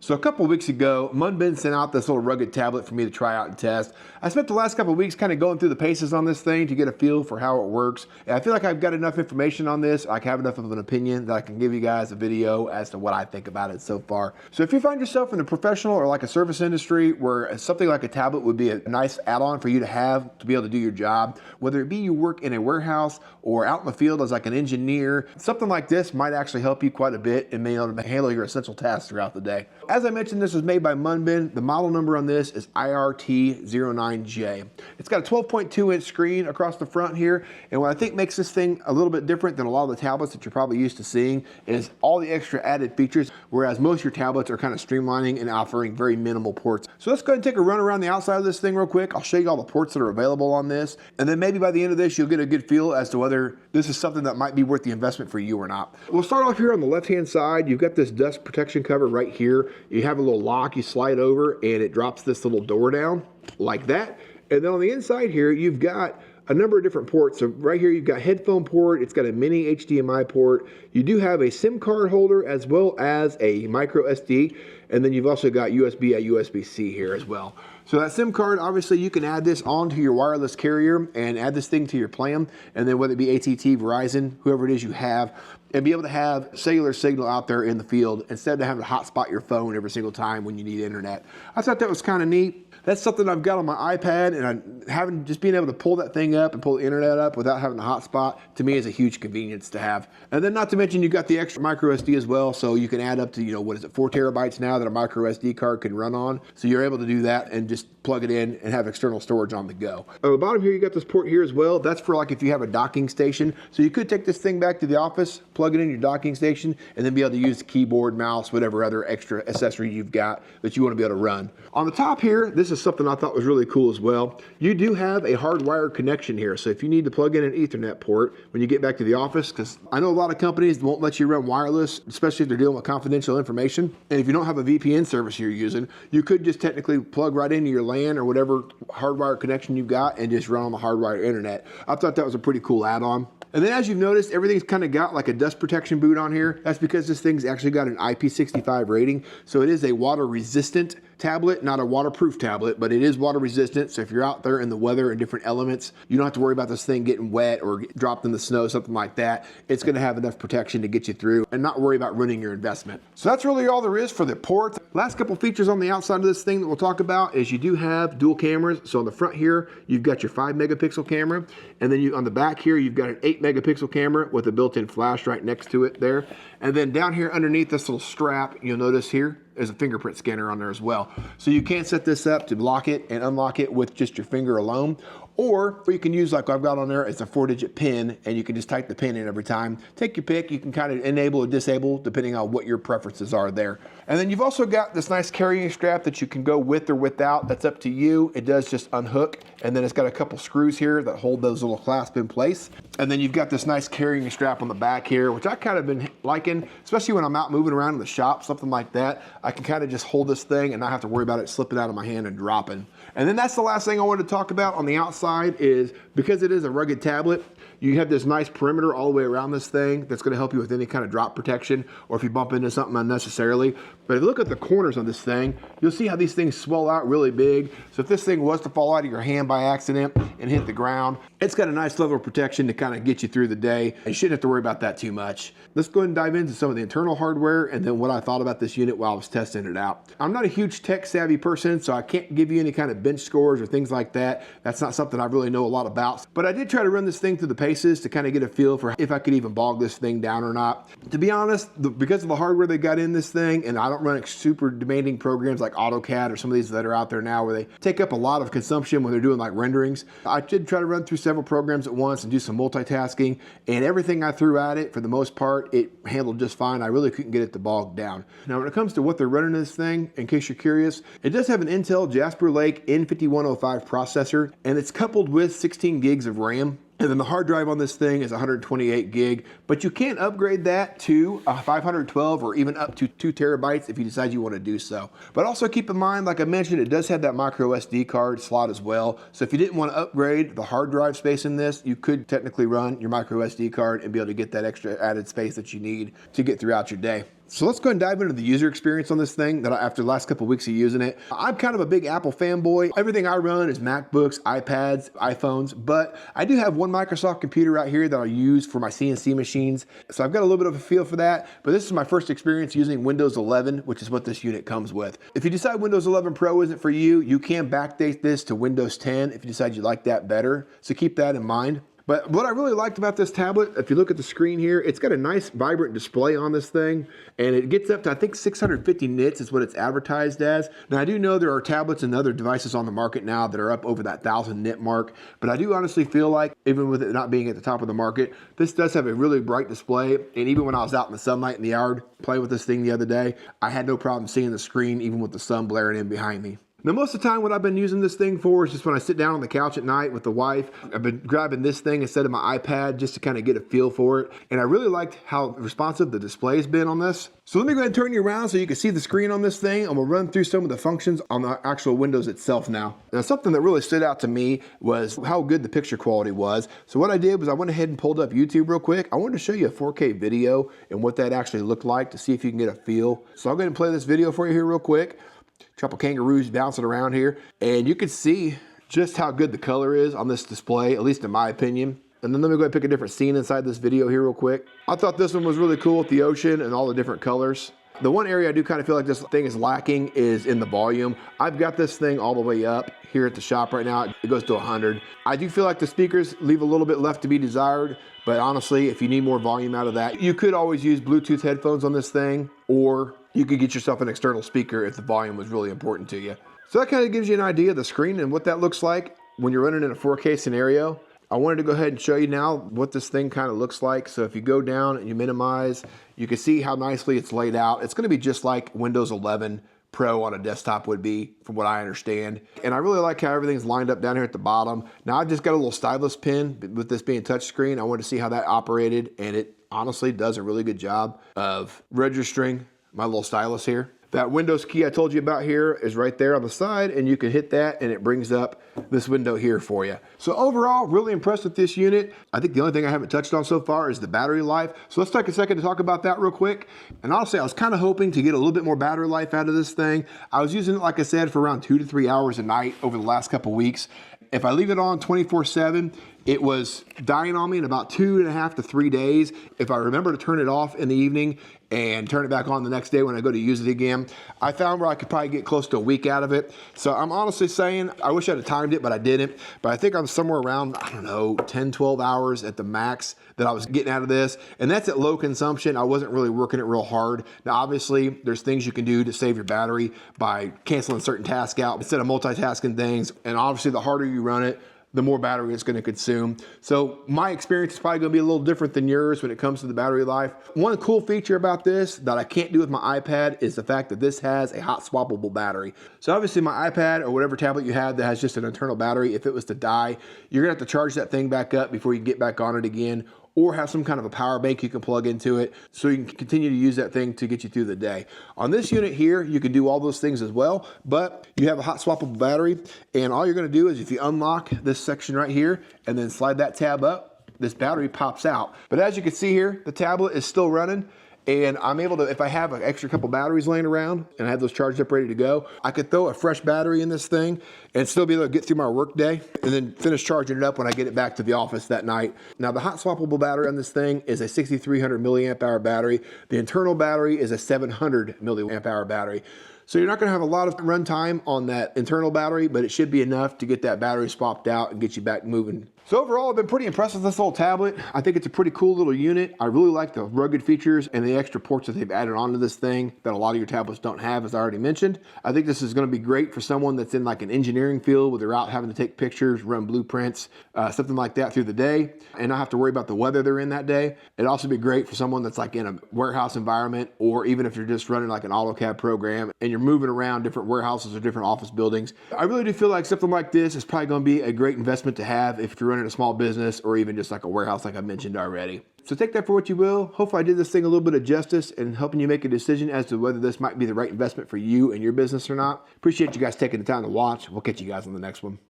So a couple of weeks ago, Munbyn sent out this little rugged tablet for me to try out and test. I spent the last couple of weeks kind of going through the paces on this thing to get a feel for how it works. And I feel like I've got enough information on this, I have enough of an opinion that I can give you guys a video as to what I think about it so far. So if you find yourself in the professional or like a service industry where something like a tablet would be a nice add-on for you to have to be able to do your job, whether it be you work in a warehouse or out in the field as like an engineer, something like this might actually help you quite a bit in being able to handle your essential tasks throughout the day. As I mentioned, this was made by Munbyn. The model number on this is IRT09J. It's got a 12.2-inch screen across the front here, and what I think makes this thing a little bit different than a lot of the tablets that you're probably used to seeing is all the extra added features, whereas most of your tablets are kind of streamlining and offering very minimal ports. So let's go ahead and take a run around the outside of this thing real quick. I'll show you all the ports that are available on this, and then maybe by the end of this, you'll get a good feel as to whether this is something that might be worth the investment for you or not. We'll start off here on the left-hand side. You've got this dust protection cover right here. You have a little lock, you slide over, and it drops this little door down like that. And then on the inside here, you've got a number of different ports. So right here, you've got headphone port. It's got a mini HDMI port. You do have a SIM card holder as well as a micro SD. And then you've also got USB A, USB-C here as well. So that SIM card, obviously you can add this onto your wireless carrier and add this thing to your plan. And then whether it be AT&T, Verizon, whoever it is you have, and be able to have cellular signal out there in the field instead of having to hotspot your phone every single time when you need internet. I thought that was kind of neat. That's something I've got on my iPad, and just being able to pull that thing up and pull the internet up without having a hotspot, to me, is a huge convenience to have. And then not to mention you've got the extra micro SD as well, so you can add up to, what is it, 4 terabytes now that a micro SD card can run on. So you're able to do that and just plug it in and have external storage on the go. On the bottom here, you got this port here as well. That's for like if you have a docking station. So you could take this thing back to the office, plug it in your docking station, and then be able to use the keyboard, mouse, whatever other extra accessory you've got that you want to be able to run. On the top here, this is something I thought was really cool as well. You do have a hardwired connection here. So if you need to plug in an Ethernet port when you get back to the office, because I know a lot of companies won't let you run wireless, especially if they're dealing with confidential information. And if you don't have a VPN service you're using, you could just technically plug right into your LAN or whatever hardwired connection you've got and just run on the hardwired internet. I thought that was a pretty cool add-on. And then as you've noticed, everything's kind of got like a dust protection boot on here. That's because this thing's actually got an IP65 rating. So it is a water resistant tablet, not a waterproof tablet, but it is water resistant. So if you're out there in the weather and different elements, you don't have to worry about this thing getting wet or dropped in the snow, something like that. It's gonna have enough protection to get you through and not worry about ruining your investment. So that's really all there is for the ports. Last couple features on the outside of this thing that we'll talk about is you do have dual cameras. So on the front here, you've got your 5 megapixel camera. And then on the back here, you've got an 8 megapixel camera with a built-in flash right next to it there. And then down here underneath this little strap, you'll notice here, there's a fingerprint scanner on there as well. So you can set this up to lock it and unlock it with just your finger alone. Or you can use, like I've got on there, it's a 4-digit PIN, and you can just type the PIN in every time. Take your pick, you can kind of enable or disable depending on what your preferences are there. And then you've also got this nice carrying strap that you can go with or without. That's up to you. It does just unhook, and then it's got a couple screws here that hold those little clasps in place. And then you've got this nice carrying strap on the back here, which I kind of been liking, especially when I'm out moving around in the shop, something like that. I can kind of just hold this thing and not have to worry about it slipping out of my hand and dropping. And then that's the last thing I wanted to talk about on the outside is because it is a rugged tablet, you have this nice perimeter all the way around this thing that's going to help you with any kind of drop protection or if you bump into something unnecessarily. But if you look at the corners of this thing, you'll see how these things swell out really big. So if this thing was to fall out of your hand by accident and hit the ground, it's got a nice level of protection to kind of get you through the day. You shouldn't have to worry about that too much. Let's go ahead and dive into some of the internal hardware and then what I thought about this unit while I was testing it out. I'm not a huge tech savvy person, so I can't give you any kind of bench scores or things like that. That's not something I really know a lot about. But I did try to run this thing through the paces to kind of get a feel for if I could even bog this thing down or not. To be honest, because of the hardware they got in this thing, and I don't run super demanding programs like AutoCAD or some of these that are out there now where they take up a lot of consumption when they're doing like renderings. I did try to run through several programs at once and do some multitasking, and everything I threw at it, for the most part, it handled just fine. I really couldn't get it to bog down. Now, when it comes to what they're running this thing, in case you're curious, it does have an Intel Jasper Lake N5105 processor, and it's coupled with 16 gigs of RAM. And then the hard drive on this thing is 128 gig, but you can upgrade that to a 512 or even up to 2 terabytes if you decide you want to do so. But also keep in mind, like I mentioned, it does have that micro SD card slot as well. So if you didn't want to upgrade the hard drive space in this, you could technically run your micro SD card and be able to get that extra added space that you need to get throughout your day. So let's go ahead and dive into the user experience on this thing after the last couple of weeks of using it. I'm kind of a big Apple fanboy. Everything I run is MacBooks, iPads, iPhones, but I do have one Microsoft computer right here that I use for my CNC machines. So I've got a little bit of a feel for that, but this is my first experience using Windows 11, which is what this unit comes with. If you decide Windows 11 Pro isn't for you, you can backdate this to Windows 10 if you decide you like that better. So keep that in mind. But what I really liked about this tablet, if you look at the screen here, it's got a nice vibrant display on this thing, and it gets up to, I think, 650 nits is what it's advertised as. Now, I do know there are tablets and other devices on the market now that are up over that 1,000 nit mark, but I do honestly feel like, even with it not being at the top of the market, this does have a really bright display, and even when I was out in the sunlight in the yard playing with this thing the other day, I had no problem seeing the screen even with the sun blaring in behind me. Now, most of the time what I've been using this thing for is just when I sit down on the couch at night with the wife. I've been grabbing this thing instead of my iPad just to kind of get a feel for it. And I really liked how responsive the display's been on this. So let me go ahead and turn you around so you can see the screen on this thing, and we'll run through some of the functions on the actual Windows itself now. Now, something that really stood out to me was how good the picture quality was. So what I did was I went ahead and pulled up YouTube real quick. I wanted to show you a 4K video and what that actually looked like to see if you can get a feel. So I'll go ahead and play this video for you here real quick. Couple kangaroos bouncing around here, and you can see just how good the color is on this display, at least in my opinion. And then let me go ahead and pick a different scene inside this video here real quick. I thought this one was really cool with the ocean and all the different colors. The one area I do kind of feel like this thing is lacking is in the volume. I've got this thing all the way up here at the shop right now. It goes to 100. I do feel like the speakers leave a little bit left to be desired, but honestly, if you need more volume out of that, you could always use Bluetooth headphones on this thing, or you could get yourself an external speaker if the volume was really important to you. So that kind of gives you an idea of the screen and what that looks like when you're running in a 4K scenario. I wanted to go ahead and show you now what this thing kind of looks like. So if you go down and you minimize, you can see how nicely it's laid out. It's going to be just like Windows 11 Pro on a desktop would be, from what I understand. And I really like how everything's lined up down here at the bottom. Now I've just got a little stylus pin with this being touchscreen. I wanted to see how that operated, and it honestly does a really good job of registering my little stylus here. That Windows key I told you about here is right there on the side, and you can hit that and it brings up this window here for you. So overall, really impressed with this unit. I think the only thing I haven't touched on so far is the battery life. So let's take a second to talk about that real quick. And honestly, I was kind of hoping to get a little bit more battery life out of this thing. I was using it, like I said, for around 2 to 3 hours a night over the last couple weeks. If I leave it on 24/7, it was dying on me in about 2.5 to 3 days. If I remember to turn it off in the evening and turn it back on the next day when I go to use it again, I found where I could probably get close to a week out of it. So I'm honestly saying, I wish I'd have timed it, but I didn't. But I think I'm somewhere around, I don't know, 10, 12 hours at the max that I was getting out of this. And that's at low consumption. I wasn't really working it real hard. Now, obviously, there's things you can do to save your battery by canceling certain tasks out instead of multitasking things. And obviously, the harder you run it, the more battery it's going to consume. So my experience is probably going to be a little different than yours when it comes to the battery life. One cool feature about this that I can't do with my iPad is the fact that this has a hot swappable battery. So obviously my iPad or whatever tablet you have that has just an internal battery, if it was to die, you're going to have to charge that thing back up before you get back on it again, or have some kind of a power bank you can plug into it so you can continue to use that thing to get you through the day. On this unit here, you can do all those things as well, but you have a hot swappable battery, and all you're gonna do is if you unlock this section right here and then slide that tab up, this battery pops out. But as you can see here, the tablet is still running, and I'm able to, if I have an extra couple batteries laying around and I have those charged up ready to go, I could throw a fresh battery in this thing and still be able to get through my work day and then finish charging it up when I get it back to the office that night. Now, the hot swappable battery on this thing is a 6,300 milliamp hour battery. The internal battery is a 700 milliamp hour battery. So you're not gonna have a lot of runtime on that internal battery, but it should be enough to get that battery swapped out and get you back moving. So overall, I've been pretty impressed with this little tablet. I think it's a pretty cool little unit. I really like the rugged features and the extra ports that they've added onto this thing that a lot of your tablets don't have, as I already mentioned. I think this is gonna be great for someone that's in like an engineering field where they're out having to take pictures, run blueprints, something like that through the day, and not have to worry about the weather they're in that day. It'd also be great for someone that's like in a warehouse environment, or even if you're just running like an AutoCAD program and you're moving around different warehouses or different office buildings. I really do feel like something like this is probably gonna be a great investment to have if you're running a small business or even just like a warehouse like I mentioned already. So take that for what you will. Hopefully I did this thing a little bit of justice in helping you make a decision as to whether this might be the right investment for you and your business or not. Appreciate you guys taking the time to watch. We'll catch you guys on the next one.